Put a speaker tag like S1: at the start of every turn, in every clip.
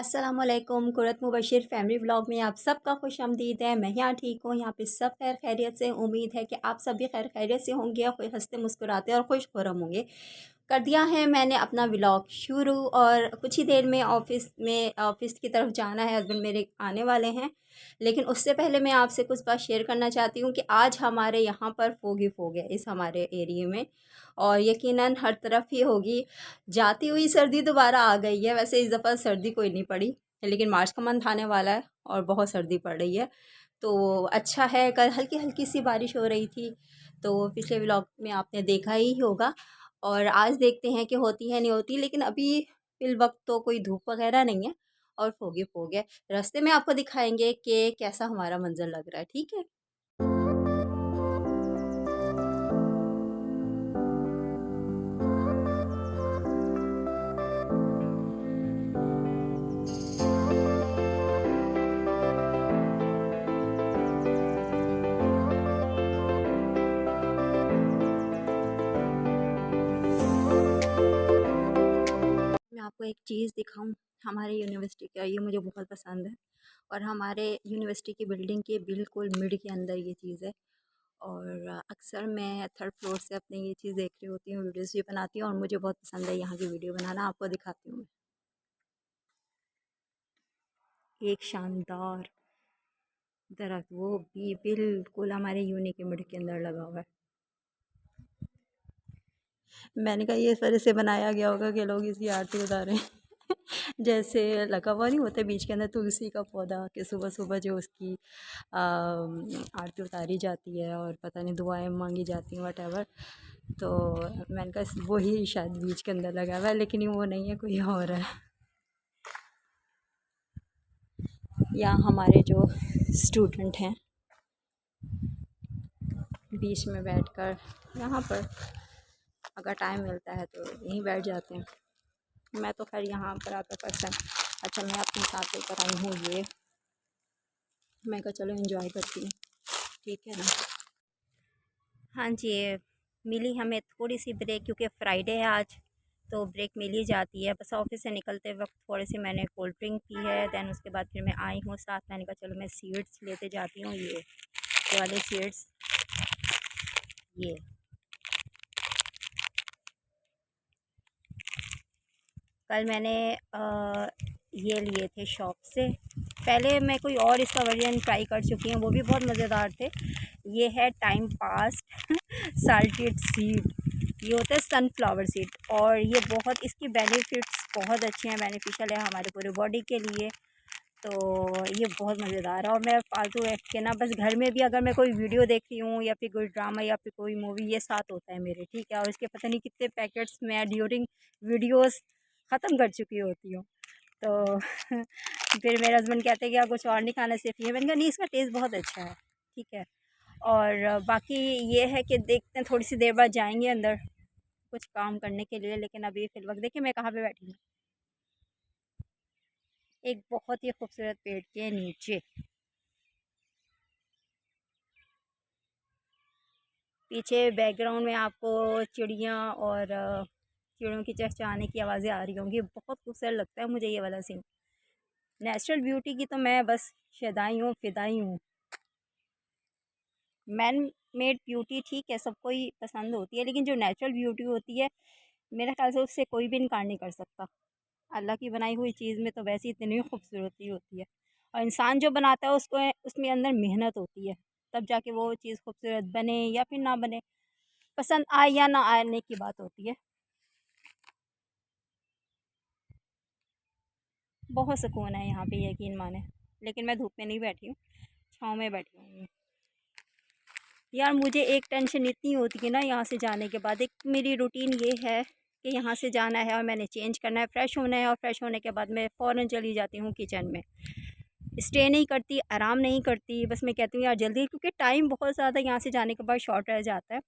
S1: अस्सलामुअलैकुम कुरत Mubashir family vlog में आप सबका खुश आमदीद है। मैं यहाँ ठीक हूँ। यहाँ पे सब खैर खैरियत से। उम्मीद है कि आप सब भी खैर खैरियत से होंगे और हंसते मुस्कुराते और खुश खुरम होंगे। कर दिया है मैंने अपना व्लॉग शुरू और कुछ ही देर में ऑफ़िस की तरफ जाना है। हस्बैंड मेरे आने वाले हैं, लेकिन उससे पहले मैं आपसे कुछ बात शेयर करना चाहती हूँ कि आज हमारे यहाँ पर फोगी फोग है इस हमारे एरिए में, और यकीनन हर तरफ ही होगी। जाती हुई सर्दी दोबारा आ गई है। वैसे इस दफ़ा सर्दी कोई नहीं पड़ी, लेकिन मार्च का मंथ आने वाला है और बहुत सर्दी पड़ रही है। तो अच्छा है, कल हल्की हल्की सी बारिश हो रही थी, तो पिछले व्लॉग में आपने देखा ही होगा। और आज देखते हैं कि होती है नहीं होती, लेकिन अभी फिल वक्त तो कोई धूप वगैरह नहीं है और फोगी फोग है। रास्ते में आपको दिखाएंगे कि कैसा हमारा मंजर लग रहा है। ठीक है। मैं आपको एक चीज़ दिखाऊं, हमारे यूनिवर्सिटी का, ये मुझे बहुत पसंद है। और हमारे यूनिवर्सिटी की बिल्डिंग के बिल्कुल मिड के अंदर ये चीज़ है। और अक्सर मैं थर्ड फ्लोर से अपने ये चीज़ देख रही होती हूँ, वीडियोज़ भी बनाती हूँ और मुझे बहुत पसंद है यहाँ की वीडियो बनाना। आपको दिखाती हूँ मैं। एक शानदार दरख्त, वो भी बिल्कुल हमारे यूनि के मिड के अंदर लगा हुआ है। मैंने कहा ये इस वजह से बनाया गया होगा कि लोग इसकी आरती उतारें। जैसे लगा हुआ नहीं होता बीच के अंदर तुलसी का पौधा, कि सुबह सुबह जो उसकी आरती उतारी जाती है और पता नहीं दुआएं मांगी जाती हैं, वट एवर। तो मैंने कहा वही शायद बीच के अंदर लगा हुआ है, लेकिन ये वो नहीं है, कोई और है। या हमारे जो स्टूडेंट हैं बीच में बैठकर यहाँ पर अगर टाइम मिलता है तो यहीं बैठ जाते हैं। मैं तो खैर यहाँ पर आता पर्सन। अच्छा, मैं अपने साथ लेकर आई हूँ ये, मैं कहा चलो एंजॉय करती हूँ। ठीक है ना। हाँ जी, मिली हमें थोड़ी सी ब्रेक, क्योंकि फ्राइडे है आज, तो ब्रेक मिल ही जाती है। बस ऑफिस से निकलते वक्त थोड़ी सी मैंने कोल्ड ड्रिंक पी है। दैन उसके बाद फिर मैं आई हूँ साथ, मैंने कहा चलो मैं सीड्स लेते जाती हूँ। ये वाले सीड्स, ये कल मैंने ये लिए थे शॉप से। पहले मैं कोई और इसका वर्जन ट्राई कर चुकी हूँ, वो भी बहुत मज़ेदार थे। ये है टाइम पास साल्टेड सीड। ये होता है सनफ्लावर सीड, और ये बहुत, इसकी बेनिफिट्स बहुत अच्छे हैं, बेनिफिशियल है हमारे पूरे बॉडी के लिए। तो ये बहुत मज़ेदार है। और मैं फालतू के ना, बस घर में भी अगर मैं कोई वीडियो देख रही हूँ या फिर कोई ड्रामा या फिर कोई मूवी, ये साथ होता है मेरे। ठीक है। और इसके पता नहीं कितने पैकेट्स मैं ड्यूरिंग वीडियोस ख़त्म कर चुकी होती हूँ। तो फिर मेरे हस्बैंड कहते हैं कि आप कुछ और नहीं खाना, सिर्फ ये। मैंने कहा नहीं, इसका टेस्ट बहुत अच्छा है। ठीक है। और बाकी ये है कि देखते हैं, थोड़ी सी देर बाद जाएंगे अंदर कुछ काम करने के लिए। लेकिन अभी फ़िलवक्त देखिए मैं कहाँ पे बैठी हूँ, एक बहुत ही खूबसूरत पेड़ के नीचे। पीछे बैकग्राउंड में आपको चिड़िया और चिड़ियों की चहचहाने की आवाज़ें आ रही होंगी। बहुत खूबसूरत लगता है मुझे ये वाला सीन। नेचुरल ब्यूटी की तो मैं बस शदाई हूँ, फ़िदाई हूँ। मैन मेड ब्यूटी ठीक है, सबको ही पसंद होती है, लेकिन जो नेचुरल ब्यूटी होती है, मेरे ख्याल से उससे कोई भी इनकार नहीं कर सकता। अल्लाह की बनाई हुई चीज़ में तो वैसे ही इतनी खूबसूरती होती है, और इंसान जो बनाता है उसको, उसमें अंदर मेहनत होती है, तब जाके वो चीज़ खूबसूरत बने या फिर ना बने, पसंद आए या ना आने की बात होती है। बहुत सुकून है यहाँ पे, यकीन माने। लेकिन मैं धूप में नहीं बैठी हूँ, छाँव में बैठी हूँ। यार मुझे एक टेंशन इतनी होती है ना यहाँ से जाने के बाद। एक मेरी रूटीन ये है कि यहाँ से जाना है और मैंने चेंज करना है, फ्रेश होना है, और फ्रेश होने के बाद मैं फ़ौरन चली जाती हूँ किचन में। स्टे नहीं करती, आराम नहीं करती, बस मैं कहती हूँ यार जल्दी, क्योंकि टाइम बहुत ज़्यादा यहाँ से जाने के बाद शॉर्ट रह जाता है।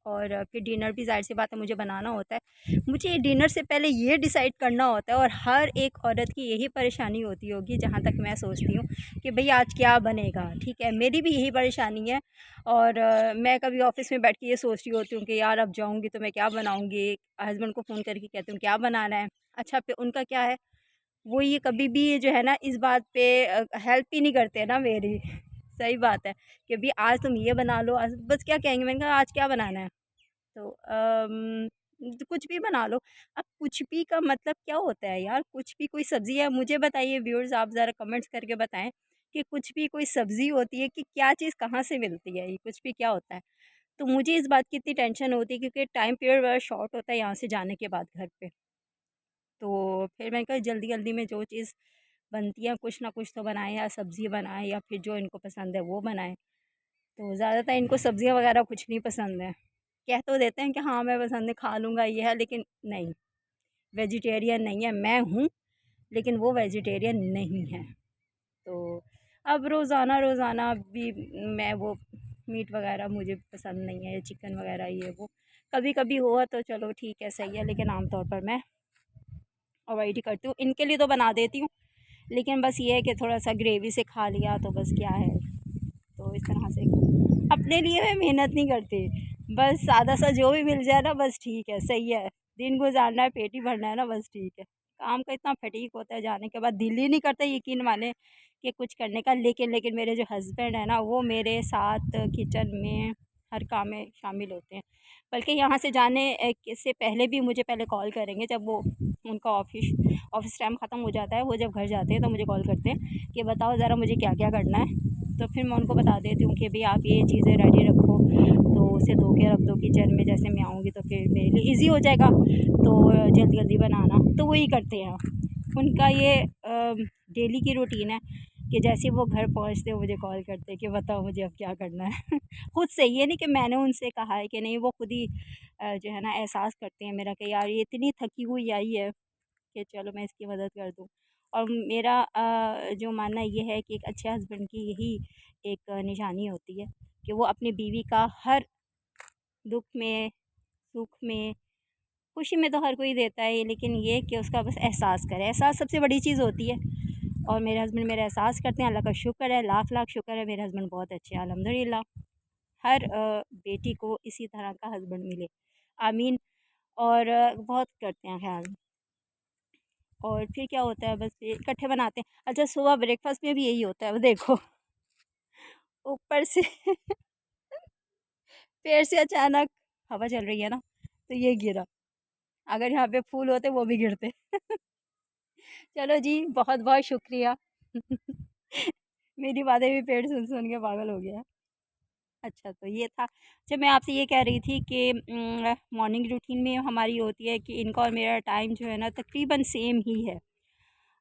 S1: और फिर डिनर भी ज़ाहिर सी बात है मुझे बनाना होता है। मुझे डिनर से पहले ये डिसाइड करना होता है, और हर एक औरत की यही परेशानी होती होगी जहाँ तक मैं सोचती हूँ, कि भई आज क्या बनेगा। ठीक है, मेरी भी यही परेशानी है। और मैं कभी ऑफ़िस में बैठ के ये सोच रही होती हूँ कि यार अब जाऊँगी तो मैं क्या बनाऊँगी। हस्बैंड को फ़ोन करके कहती हूँ क्या बनाना है। अच्छा, फिर उनका क्या है, वो ये कभी भी जो है ना इस बात पे हेल्प ही नहीं करते हैं ना मेरी। सही बात है कि भाई आज तुम ये बना लो, आज बस क्या कहेंगे, मैंने कहा आज क्या बनाना है? तो तो कुछ भी बना लो। अब कुछ भी का मतलब क्या होता है यार? कुछ भी कोई सब्ज़ी है, मुझे बताइए व्यूअर्स, आप ज़रा कमेंट्स करके बताएँ कि कुछ भी कोई सब्ज़ी होती है कि क्या चीज़ कहाँ से मिलती है? ये कुछ भी क्या होता है? तो मुझे इस बात की इतनी टेंशन होती है क्योंकि टाइम पीरियड बड़ा शॉर्ट होता है यहाँ से जाने के बाद घर पे। तो फिर मैंने कहा जल्दी-जल्दी में जो चीज़ बनती है कुछ ना कुछ तो बनाएँ, या सब्ज़ी बनाएँ या फिर जो इनको पसंद है वो बनाएँ। तो ज़्यादातर इनको सब्ज़ियाँ वग़ैरह कुछ नहीं पसंद है। कह तो देते हैं कि हाँ, मैं पसंद है, खा लूँगा ये है, लेकिन नहीं, वेजिटेरियन नहीं है। मैं हूँ, लेकिन वो वेजिटेरियन नहीं है। तो अब रोज़ाना-रोज़ाना भी मैं वो मीट वग़ैरह मुझे पसंद नहीं है, चिकन वग़ैरह ये वो। कभी-कभी हुआ तो चलो ठीक है, सही है, लेकिन आम तौर पर मैं अवॉइड ही करती हूँ। इनके लिए तो बना देती हूँ, लेकिन बस ये है कि थोड़ा-सा ग्रेवी से खा लिया तो बस क्या है। तो इस तरह से अपने लिए मैं मेहनत नहीं करती, बस सादा-सा जो भी मिल जाए ना बस ठीक है, सही है। दिन गुज़ारना है, पेट ही भरना है ना, बस ठीक है। काम का इतना फटीग होता है, जाने के बाद दिल ही नहीं करता यकीन माने कि कुछ करने का। लेकिन मेरे जो हस्बैंड हैं ना, वो मेरे साथ किचन में हर काम में शामिल होते हैं। बल्कि यहाँ से जाने से पहले भी मुझे पहले कॉल करेंगे, जब वो उनका ऑफ़िस टाइम ख़त्म हो जाता है, वो जब घर जाते हैं तो मुझे कॉल करते हैं कि बताओ ज़रा मुझे क्या-क्या करना है। तो फिर मैं उनको बता देती हूँ कि भई आप ये चीज़ें रेडी रखो, तो उसे धो के रख दो किचन में, जैसे मैं आऊँगी तो फिर मेरे लिए ईज़ी हो जाएगा, तो जल्दी-जल्दी बनाना, तो वही करते हैं। उनका ये डेली की रूटीन है कि जैसे ही वो घर पहुँचते हैं मुझे कॉल करते हैं कि बताओ मुझे अब क्या करना है। खुद से, ये नहीं कि मैंने उनसे कहा है कि नहीं, वो खुद ही जो है ना एहसास करते हैं मेरा कि यार ये इतनी थकी हुई आई है कि चलो मैं इसकी मदद कर दूँ। और मेरा जो मानना ये है कि एक अच्छे हस्बैंड की यही एक निशानी होती है कि वो अपनी बीवी का हर दुःख में, सुख में, खुशी में तो हर कोई देता है, लेकिन ये कि उसका बस एहसास करे। एहसास सबसे बड़ी चीज़ होती है, और मेरे हस्बैंड मेरा एहसास करते हैं, अल्लाह का शुक्र है, लाख-लाख शुक्र है, मेरे हस्बैंड बहुत अच्छे हैं अल्हम्दुलिल्लाह। हर बेटी को इसी तरह का हस्बैंड मिले, आमीन। और बहुत करते हैं ख़्याल। और फिर क्या होता है, बस फिर इकट्ठे बनाते हैं। अच्छा, सुबह ब्रेकफ़ास्ट में भी यही होता है, वो देखो ऊपर से पेड़ से अचानक हवा चल रही है ना, तो ये गिरा। अगर यहाँ पे फूल होते वो भी गिरते। चलो जी, बहुत-बहुत शुक्रिया। मेरी बातें भी पेड़ सुन-सुन के पागल हो गया है। अच्छा, तो ये था। अच्छा, मैं आपसे ये कह रही थी कि मॉर्निंग रूटीन में हमारी होती है कि इनका और मेरा टाइम जो है ना तकरीबन सेम ही है।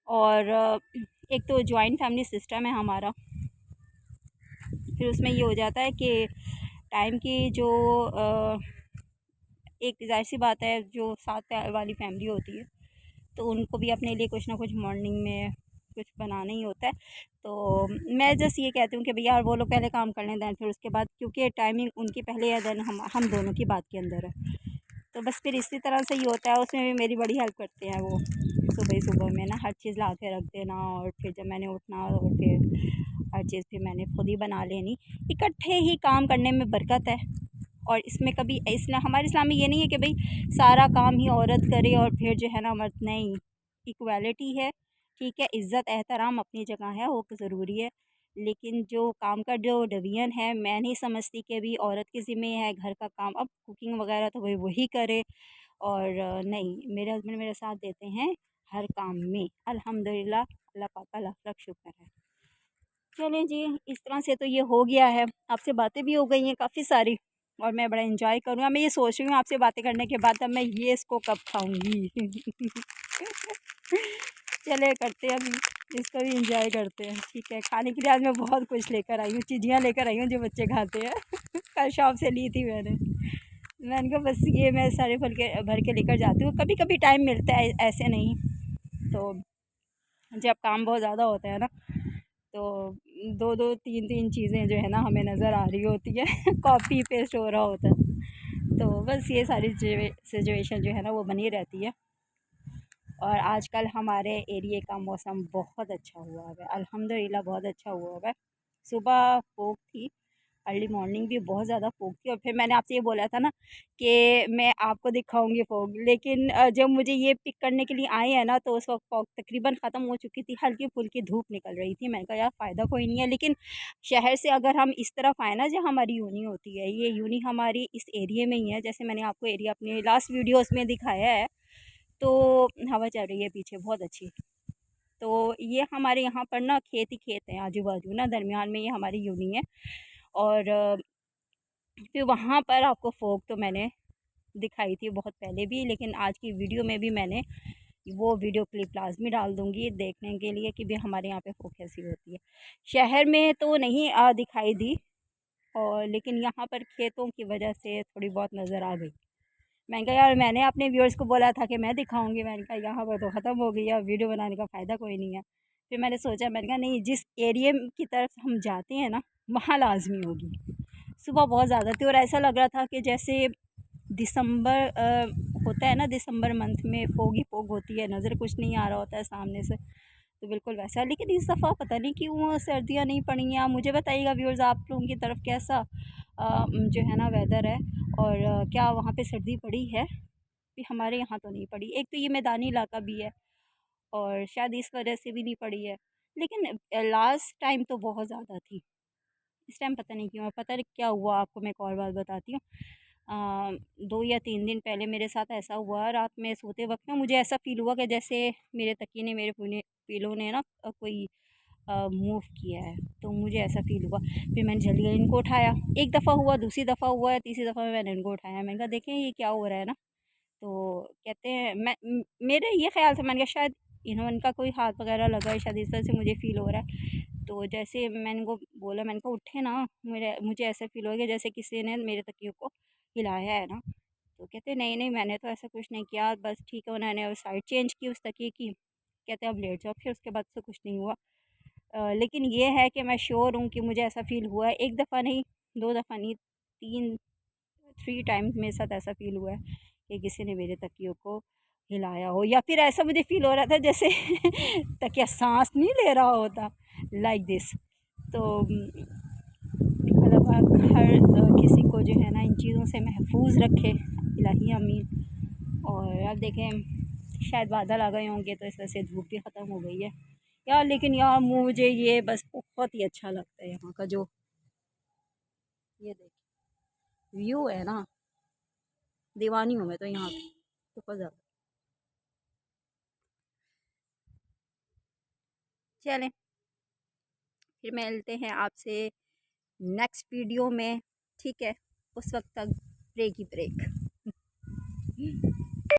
S1: और एक तो जॉइंट फैमिली सिस्टम है हमारा, फिर उसमें ये हो जाता है कि टाइम की जो एक ज़ाहिर-सी बात है, जो साथ वाली फैमिली होती है, तो उनको भी अपने लिए कुछ ना कुछ मॉर्निंग में कुछ बनाना ही होता है। तो मैं जस्ट ये कहती हूँ कि भैया वो लोग पहले काम कर लें, देन फिर उसके बाद, क्योंकि टाइमिंग उनकी पहले है, देन हम दोनों की बात के अंदर है। तो बस फिर इसी तरह से ही होता है, उसमें भी मेरी बड़ी हेल्प करते हैं वो। सुबह ही सुबह में ना हर चीज़ ला के रख देना, और फिर जब मैंने उठना और फिर हर चीज़ फिर मैंने खुद ही बना लेनी। इकट्ठे ही काम करने में बरकत है। और इसमें कभी हमारे इस्लाम में ये नहीं है कि भई सारा काम ही औरत करे और फिर जो है ना मर्द, नहीं। इक्वालिटी है, ठीक है, इज़्ज़त एहतराम अपनी जगह है, वो तो ज़रूरी है। लेकिन जो काम का जो डिवीज़न है, मैं नहीं समझती कि अभी औरत के ज़िम्मे है घर का काम। अब कुकिंग वग़ैरह तो भई वही करे, और नहीं, मेरे हस्बैंड मेरा साथ देते हैं हर काम में, अल्हम्दुलिल्लाह, अल्लाह पाक का लाख-लाख शुक्र है। चलें जी, इस तरह से तो ये हो गया है। आपसे बातें भी हो गई हैं काफ़ी सारी, और मैं बड़ा एन्जॉय करूँगा। मैं ये सोच रही हूँ आपसे बातें करने के बाद अब मैं ये इसको कब खाऊँगी। चलिए करते हैं अभी, इसको भी एन्जॉय करते हैं। ठीक है, खाने के लिए आज मैं बहुत कुछ लेकर आई हूँ, चीज़ियाँ लेकर आई हूँ जो बच्चे खाते हैं। कल शॉप से ली थी मैंने। मैंने कहा बस ये मैं सारे फल के भर के लेकर जाती हूँ। कभी-कभी टाइम मिलता है, ऐसे नहीं। तो जब काम बहुत ज़्यादा होता है ना, तो 2-2 3-3 चीज़ें जो है ना हमें नज़र आ रही होती है। कॉपी पेस्ट हो रहा होता है। तो बस ये सारी सिचुएशन जो है ना वो बनी रहती है। और आजकल हमारे एरिये का मौसम बहुत अच्छा हुआ हुआ है, अल्हम्दुलिल्लाह बहुत अच्छा हुआ हुआ है। सुबह फोग थी, अर्ली मॉर्निंग भी बहुत ज़्यादा फ़ोग थी और फिर मैंने आपसे ये बोला था ना कि मैं आपको दिखाऊँगी फ़ोग, लेकिन जब मुझे ये पिक करने के लिए आए हैं ना, तो उस वक़्त फ़ोग तकरीबन ख़त्म हो चुकी थी, हल्की-फुल्की धूप निकल रही थी। मैंने कहा यार फ़ायदा कोई नहीं है, लेकिन शहर से अगर हम इस तरफ आए ना, जहाँ हमारी यूनी होती है, ये यूनी हमारी इस एरिये में ही है, जैसे मैंने आपको एरिया अपने लास्ट वीडियोज़ में दिखाया है, तो हवा चल रही है पीछे बहुत अच्छी। तो ये हमारे यहाँ पर ना खेत ही खेत हैं आजू-बाजू ना, दरमियान में ये हमारी यूनी है। और फिर वहाँ पर आपको फ़ोग तो मैंने दिखाई थी बहुत पहले भी, लेकिन आज की वीडियो में भी मैंने वो वीडियो क्लिप लाज़मी डाल दूँगी देखने के लिए कि भी हमारे यहाँ पे फ़ोग कैसी होती है। शहर में तो नहीं दिखाई दी, और लेकिन यहाँ पर खेतों की वजह से थोड़ी बहुत नज़र आ गई। मैंने कहा यार, मैंने अपने व्यूअर्स को बोला था कि मैं दिखाऊँगी, मैंने कहा यहाँ पर तो ख़त्म हो गई है, अब वीडियो बनाने का फ़ायदा कोई नहीं है। फिर मैंने सोचा, मैंने कहा नहीं, जिस एरिया की तरफ हम जाते हैं ना, वहाँ लाज़मी होगी। सुबह बहुत ज़्यादा थी और ऐसा लग रहा था कि जैसे दिसंबर होता है ना, दिसंबर मंथ में फ़ोग ही फ़ोग होती है, नज़र कुछ नहीं आ रहा होता है सामने से, तो बिल्कुल वैसा है। लेकिन इस दफ़ा पता नहीं क्यों सर्दियाँ नहीं पड़ी हैं। मुझे बताइएगा व्यूअर्स, आप लोगों की तरफ कैसा जो है ना वेदर है, और क्या वहाँ पे सर्दी पड़ी है? भी हमारे यहाँ तो नहीं पड़ी। एक तो ये मैदानी इलाका भी है और शायद इस वजह से भी नहीं पड़ी है। लेकिन लास्ट टाइम तो बहुत ज़्यादा थी। इस टाइम पता नहीं क्यों, पता नहीं क्या हुआ, आपको मैं एक और बात बताती हूँ। 2 या 3 दिन पहले मेरे साथ ऐसा हुआ, रात में सोते वक़्त ना मुझे ऐसा फ़ील हुआ कि जैसे मेरे तकिए ने, मेरे पिलो ने ना कोई मूव किया है, तो मुझे ऐसा फ़ील हुआ। फिर मैंने जल्दी इनको उठाया, एक दफ़ा हुआ, दूसरी दफ़ा हुआ है, तीसरी दफ़ा में मैंने इनको उठाया। मैंने कहा देखें ये क्या हो रहा है ना? तो कहते हैं, मेरे ये ख़्याल था, मैंने कहा शायद इनका कोई हाथ वग़ैरह लगा है, शायद इस वजह से मुझे फ़ील हो रहा है। तो जैसे मैंने इनको बोला, मैंने कहा उठे ना, मुझे ऐसा फ़ील हो गया जैसे किसी ने मेरे तकिए को हिलाया है ना। तो कहते नहीं नहीं, मैंने तो ऐसा कुछ नहीं किया, बस ठीक है, उन्होंने साइड चेंज की उस तकिए की। कहते अब लेट जाओ, फिर उसके बाद से कुछ नहीं हुआ। लेकिन ये है कि मैं श्योर हूँ कि मुझे ऐसा फ़ील हुआ है, एक दफ़ा नहीं, 2 दफ़ा नहीं, 3 टाइम्स मेरे साथ ऐसा फ़ील हुआ है कि किसी ने मेरे तकियों को हिलाया हो, या फिर ऐसा मुझे फ़ील हो रहा था जैसे तकिया साँस नहीं ले रहा होता, लाइक दिस। तो अल्लाह पाक हर किसी को जो है ना इन चीज़ों से महफूज रखे, इलाही आमीन। और अब देखें, शायद बादल आ गए होंगे तो इस वजह से धूप भी ख़त्म हो गई है यार। लेकिन यार मुझे ये बस बहुत ही अच्छा लगता है यहाँ का जो ये देखिए व्यू है ना, दीवानी हूँ मैं तो यहाँ की बहुत ज़्यादा। चलें, फिर मिलते हैं आपसे नेक्स्ट वीडियो में, ठीक है? उस वक्त तक ब्रेक ही ब्रेक।